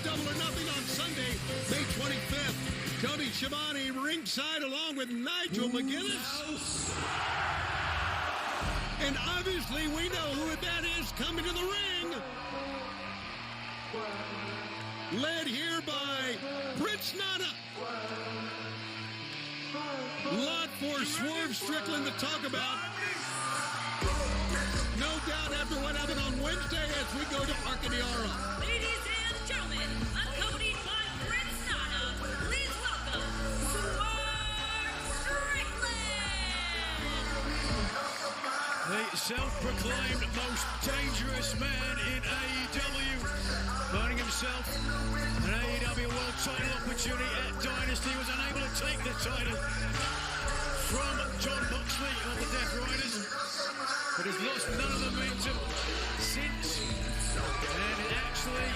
Double or Nothing on Sunday, May 25th. Tony Schiavone ringside along with Nigel McGuinness. And obviously we know who that is coming to the ring. Led here by Fritz Nana. Lot for Swerve Strickland to talk about. No doubt after what happened on Wednesday as we go to Arcadiara. Ladies and gentlemen, accompanied by Fritz Nana, please welcome Swerve Strickland. The self-proclaimed most dangerous man in AEW, finding himself an AEW World Title opportunity at Dynasty, was unable to take the title from Jon Moxley of the Death Riders, but has lost none of the momentum since, and it actually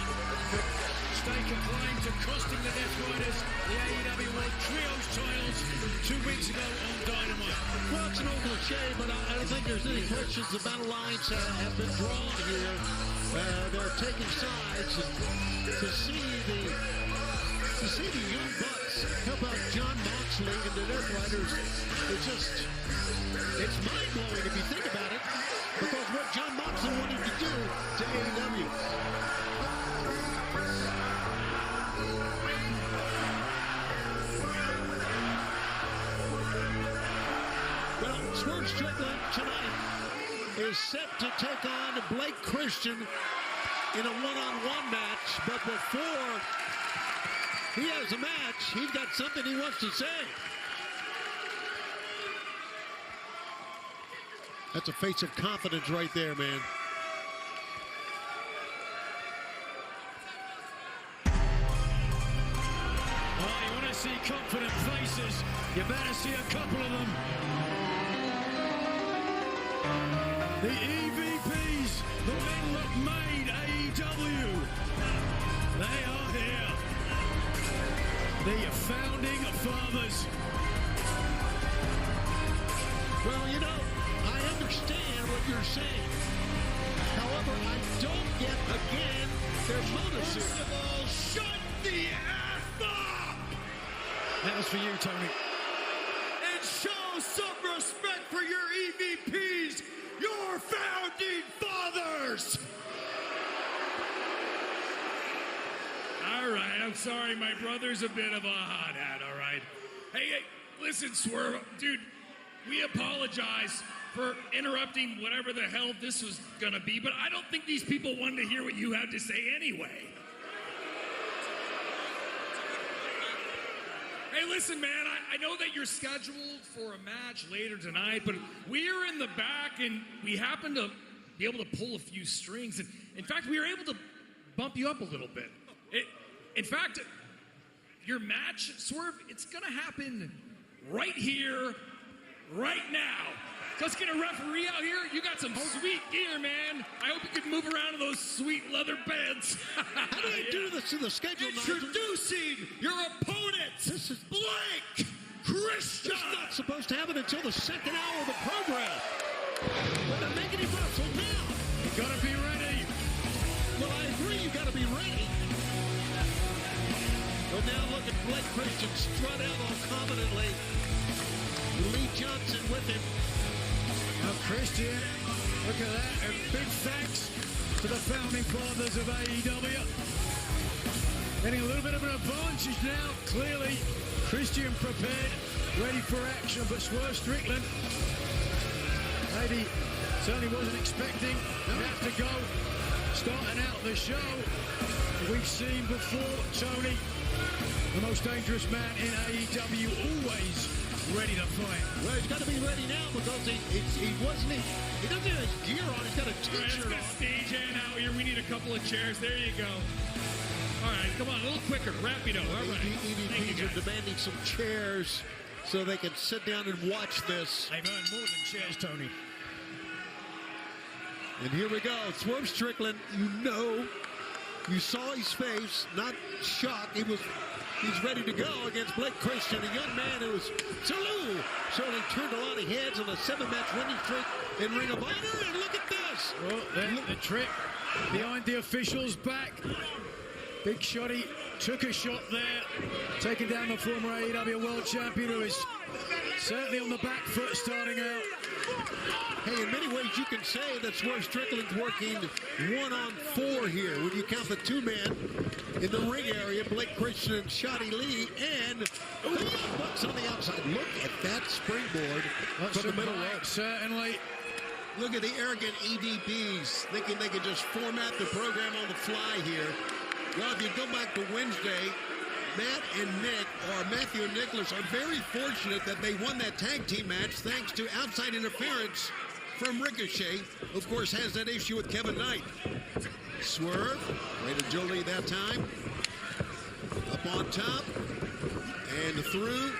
could stake a claim to costing the Death Riders the AEW World Trios titles 2 weeks ago on Dynamite. Well, it's an old cliche, but I don't think there's any questions. The battle lines have been drawn here. They're taking sides to see the young bucks help out Jon Moxley and the Death Riders. It's mind-blowing if you think about it, because what Jon Moxley wanted to do to AEW. Well, Swerve Strickland tonight is set to take on Blake Christian in a one-on-one match, but before he has a match, he's got something he wants to say. That's a face of confidence right there, man. Oh, you want to see confident faces, you better see a couple of them. The EVPs, the men that made AEW, they are here. The founding fathers. Well, you know, I understand what you're saying. However, I don't get, again, their motives. First of all, shut the F up! That was for you, Tony. And show some respect for your EVPs, your founding fathers! All right, I'm sorry, my brother's a bit of a hothead, all right? Hey, listen, Swerve, dude, we apologize for interrupting whatever the hell this was gonna be, but I don't think these people wanted to hear what you had to say anyway. Hey, listen, man, I know that you're scheduled for a match later tonight, but we're in the back, and we happen to be able to pull a few strings. And in fact, we were able to bump you up a little bit. In fact, your match, Swerve, it's gonna happen right here, right now. Let's get a referee out here. You got some sweet gear, man. I hope you can move around in those sweet leather beds. How do you do this in the schedule, Introducing your opponent, This is Blake Christian. This is not supposed to happen until the second hour of the program. But they're making him wrestle now. You gotta be ready. Well, I agree, you gotta be ready. But now look at Blake Christian strut out all confidently. Lee Johnson with him. Now Christian, look at that, and big thanks to the founding fathers of AEW. Getting a little bit of an advantage now, clearly. Christian prepared, ready for action, but Swerve Strickland, maybe certainly wasn't expecting that to go. Starting out the show, we've seen before, Tony, the most dangerous man in AEW, always ready to fight. Well, he's got to be ready now because he doesn't have his gear on. He's got a t-shirt on. Stage hand out here. We need a couple of chairs. There you go. All right, come on, a little quicker. Rapido. All right. EVPs are demanding some chairs so they can sit down and watch this. They've earned more than chairs, Tony. And here we go. Swerve Strickland, you saw his face, not shocked. He's ready to go against Blake Christian, a young man who was certainly turned a lot of heads on a 7-match winning streak in Ring of Honor. And look at this. Well, the trick behind the officials' back. Big shotty took a shot there, taking down the former AEW World Champion, who is certainly on the back foot starting out. Hey, in many ways you can say that Swerve Strickland's working 1-on-4 here when you count the two-man in the ring area, Blake Christian and Shotty Lee, and the Young Bucks on the outside. Look at that springboard from the middle rope. Certainly. Look at the arrogant EDBs thinking they could just format the program on the fly here. Well, if you go back to Wednesday, Matt and Nick, or Matthew and Nicholas, are very fortunate that they won that tag team match thanks to outside interference from Ricochet. Of course, has that issue with Kevin Knight. Swerve, way to Jolie that time. Up on top, and through.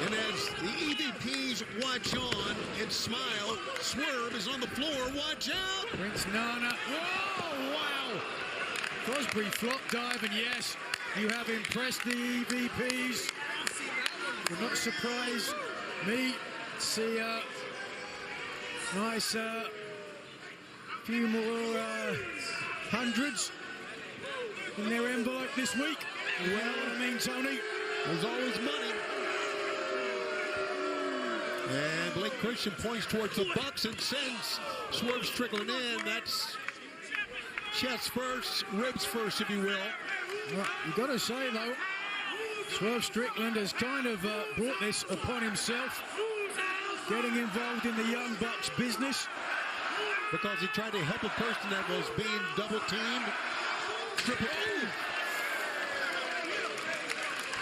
And as the EVPs watch on and smile, Swerve is on the floor. Watch out! Prince Nana. Whoa, wow! Crosby flop dive, and yes, you have impressed the EVPs. You're not surprised me to see a nice few more hundreds in their envelope this week. Well, I mean, Tony, there's always money. And Blake Christian points towards the Bucks and sends Swerve Strickland in. That's chest first, ribs first, if you will. Well, you got to say, though, Swerve Strickland has kind of brought this upon himself, getting involved in the Young Bucks business. Because he tried to help a person that was being double-teamed.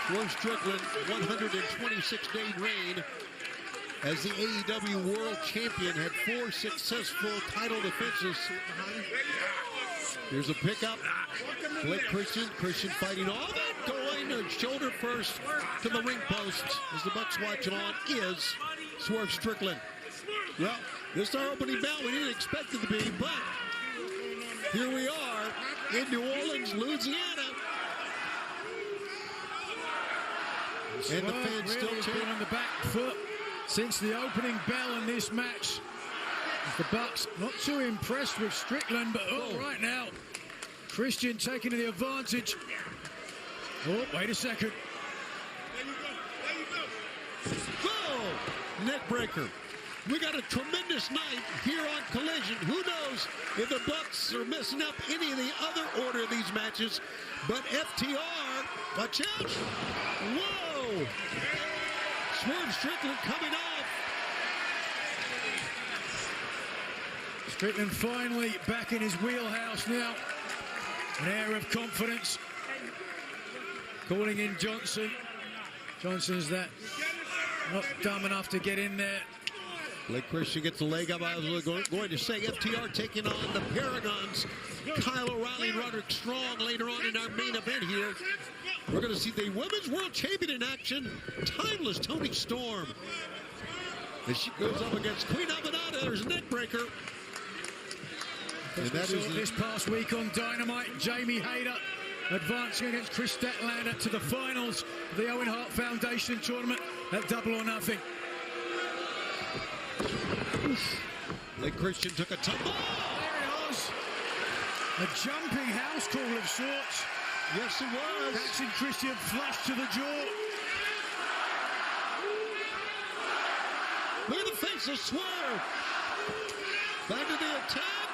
Swerve Strickland, 126-day reign as the AEW World Champion, had 4 successful title defenses. Here's a pickup. Blake Christian fighting all that going, and shoulder first to the ring post as the Bucks watch on is Swerve Strickland. Well, this is our opening bell. We didn't expect it to be, but here we are in New Orleans, Louisiana. And the fans still cheering on the back foot since the opening bell in this match. The Bucks not too impressed with Strickland, but right now, Christian taking the advantage. Oh, wait a second. Oh, neck breaker. We got a tremendous night here on Collision. Who knows if the Bucks are messing up any of the other order of these matches, but FTR, watch out. Whoa. Swerve Strickland coming off. Strickland finally back in his wheelhouse now. An air of confidence. Calling in Johnson. Johnson's that not dumb enough to get in there. Blake Christian gets the leg up. I was going to say FTR taking on the Paragons. Kyle O'Reilly and Roderick Strong later on in our main event here. We're going to see the Women's World Champion in action, Timeless Toni Storm. As she goes up against Queen Avenada, there's a neck breaker. And that is this past week on Dynamite, Jamie Hayter advancing against Chris Statlander to the finals of the Owen Hart Foundation tournament at Double or Nothing. Blake Christian took a tumble. There it was. A jumping house call of sorts. Yes, it was. Catching Christian flush to the jaw. Look at the face of Swerve. Back to the attack.